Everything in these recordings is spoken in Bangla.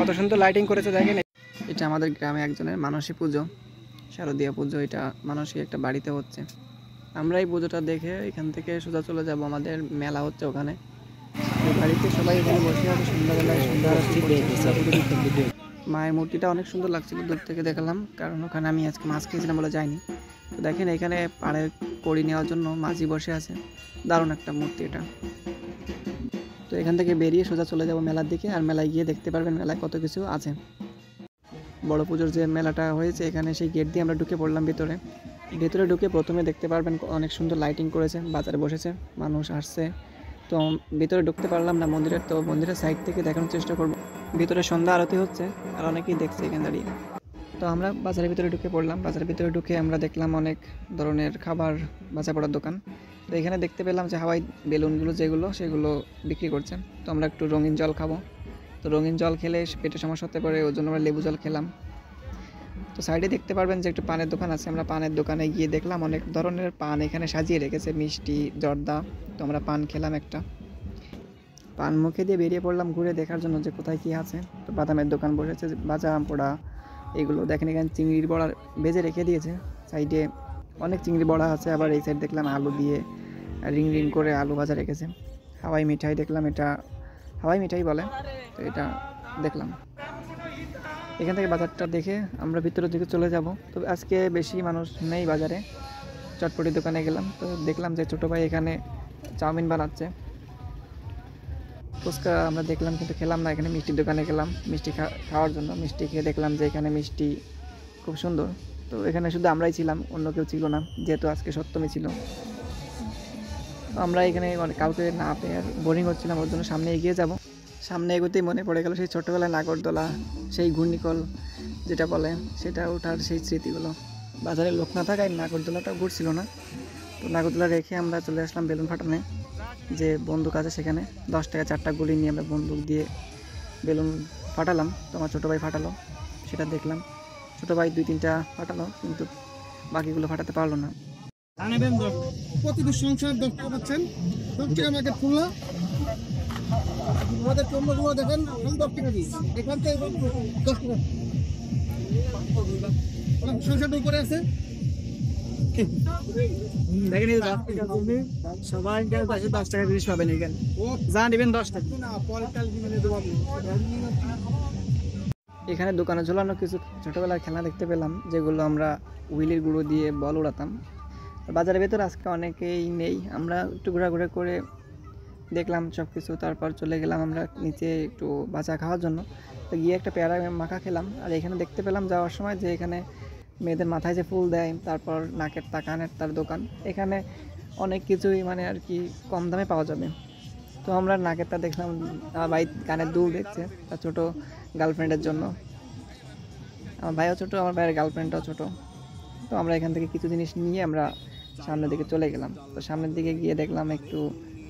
কত সুন্দর লাইটিং করেছে দেখেন। এটা আমাদের গ্রামে একজনের মানসিক পুজো, শারদীয়া পুজো। এটা মানসিক একটা বাড়িতে হচ্ছে। আমরা এই পুজোটা দেখে এখান থেকে সোজা চলে যাব, আমাদের মেলা হচ্ছে ওখানে। বাড়িতে সবাই এখানে বসে আছে, সন্ধ্যাবেলায় সন্ধ্যা আরতি করছে। মায়ের মূর্তিটা অনেক সুন্দর লাগছিল, দূর থেকে দেখলাম, কারণ ওখানে আমি আজকে মাছ খেয়েছিলাম বলে যাইনি। তো দেখেন এখানে পাড়ে কড়ি নেওয়ার জন্য মাঝি বসে আছে, দারুণ একটা মূর্তি এটা। তো এখান থেকে বেরিয়ে সোজা চলে যাব মেলার দিকে, আর মেলায় গিয়ে দেখতে পারবেন মেলায় কত কিছু আছে। বড় পুজোর যে মেলাটা হয়েছে এখানে, সেই গেট দিয়ে আমরা ঢুকে পড়লাম ভিতরে। ভেতরে ঢুকে প্রথমে দেখতে পারবেন অনেক সুন্দর লাইটিং করেছে, বাজারে বসেছে, মানুষ আসছে। তো ভিতরে ঢুকতে পারলাম না মন্দিরের, তো মন্দিরের সাইড থেকে দেখানোর চেষ্টা করব। ভিতরে সন্ধ্যা আরতি হচ্ছে আর অনেকেই দেখছে এখানে দাঁড়িয়ে। তো আমরা বাজারের ভিতরে ঢুকে পড়লাম। বাজারের ভিতরে ঢুকে আমরা দেখলাম অনেক ধরনের খাবার বাঁচা পড়ার দোকান। তো এখানে দেখতে পেলাম যে হাওয়াই বেলুনগুলো যেগুলো, সেগুলো বিক্রি করছেন। তো আমরা একটু রঙিন জল খাবো। তো রঙিন জল খেলে পেটে সমস্যা হতে পারে, ওই জন্য আমরা লেবু জল খেলাম। তো সাইডে দেখতে পারবেন যে একটু পানের দোকান আছে। আমরা পানের দোকানে গিয়ে দেখলাম অনেক ধরনের পান এখানে সাজিয়ে রেখেছে, মিষ্টি, জর্দা। তো আমরা পান খেলাম একটা, পান মুখে দিয়ে বেরিয়ে পড়লাম ঘুরে দেখার জন্য যে কোথায় কী আছে। তো বাদামের দোকান বসেছে, বাদাম পোড়া এগুলো দেখেন। এখানে চিংড়ির বড়া ভেজে রেখে দিয়েছে, সাইডে অনেক চিংড়ি বড়া আছে। আবার এই সাইড দেখলাম আলু দিয়ে রিং রিং করে আলু ভাজা রেখেছে। হাওয়াই মিঠাই দেখলাম, এটা হাওয়াই মিঠাই বলে। তো এটা দেখলাম। এখান থেকে বাজারটা দেখে আমরা ভিতরের দিকে চলে যাব। তো আজকে বেশি মানুষ নেই বাজারে। চটপটি দোকানে গেলাম, তো দেখলাম যে ছোটো ভাই এখানে চাউমিন বানাচ্ছে। ফুচকা আমরা দেখলাম কিন্তু খেলাম না। এখানে মিষ্টির দোকানে গেলাম মিষ্টি খাওয়ার জন্য। মিষ্টি খেয়ে দেখলাম যে এখানে মিষ্টি খুব সুন্দর। তো এখানে শুধু আমরাই ছিলাম, অন্য কেউ ছিল না, যেহেতু আজকে সপ্তমী ছিল। তো আমরা এখানে কাউকে না পেয়ে আর বোরিং হচ্ছিলাম, ওর জন্য সামনে এগিয়ে যাব। সামনে এগোতেই মনে পড়ে গেল সেই ছোটোবেলায় নাগরদোলা, সেই ঘূর্ণিকল যেটা বলে, সেটা ওঠার সেই স্মৃতিগুলো। বাজারে লোক না থাকায় নাগরদোলাটা ঘুরছিল না। তো নাগরদোলা রেখে আমরা চলে আসলাম বেলুন ফাটানে, যে বন্দুক আছে সেখানে 10 টাকা 4টা গুলি নিয়ে আমরা বন্দুক দিয়ে বেলুন ফাটালাম। তো আমার ছোটো ভাই ফাটালো, সেটা দেখলাম। ছোটো ভাই 2-3টা ফাটালো, কিন্তু বাকিগুলো ফাটাতে পারলো না। প্রতিটি সংসার 10 টাকা পাচ্ছেন, 10 টাকা মার্কেট খুললো। আমাদের চন্দ্রগুলো দেখেন 10 টাকা দিই, এখান থেকে 10 টাকা সংসারটা উপরে আছে। দেখেন সবাই 10 টাকা জিনিস পাবেন এখানে, যা নেবেন 10 টাকা। এখানে দোকানে ঝোলানো কিছু ছোটোবেলার খেলনা দেখতে পেলাম, যেগুলো আমরা হুইলের গুঁড়ো দিয়ে বল উড়াতাম। বাজারের ভেতর আজকে অনেকেই নেই, আমরা একটু ঘোরাঘুরি করে দেখলাম সব কিছু। তারপর চলে গেলাম আমরা নিচে একটু বাঁচা খাওয়ার জন্য। তো গিয়ে একটা পেয়ারা মাখা খেলাম। আর এখানে দেখতে পেলাম যাওয়ার সময় যে এখানে মেয়েদের মাথায় যে ফুল দেয়, তারপর নাকের তা কানের তার দোকান, এখানে অনেক কিছুই মানে আর কি কম দামে পাওয়া যাবে। তো আমরা নাকের তা দেখলাম, আমার ভাই কানের দুল দেখছে তার ছোটো গার্লফ্রেন্ডের জন্য। আমার ভাইও ছোটো, আমার ভাইয়ের গার্লফ্রেন্ডটাও ছোটো। তো আমরা এখান থেকে কিছু জিনিস নিয়ে আমরা সামনের দিকে চলে গেলাম। তো সামনের দিকে গিয়ে দেখলাম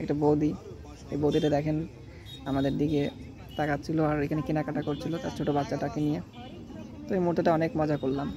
একটা বৌদি। এই বৌদিটা দেখেন আমাদের দিকে তাকাচ্ছিল আর এখানে কেনাকাটা করছিল তার ছোটো বাচ্চাটাকে নিয়ে। তো এই মুহূর্তটা অনেক মজা করলাম।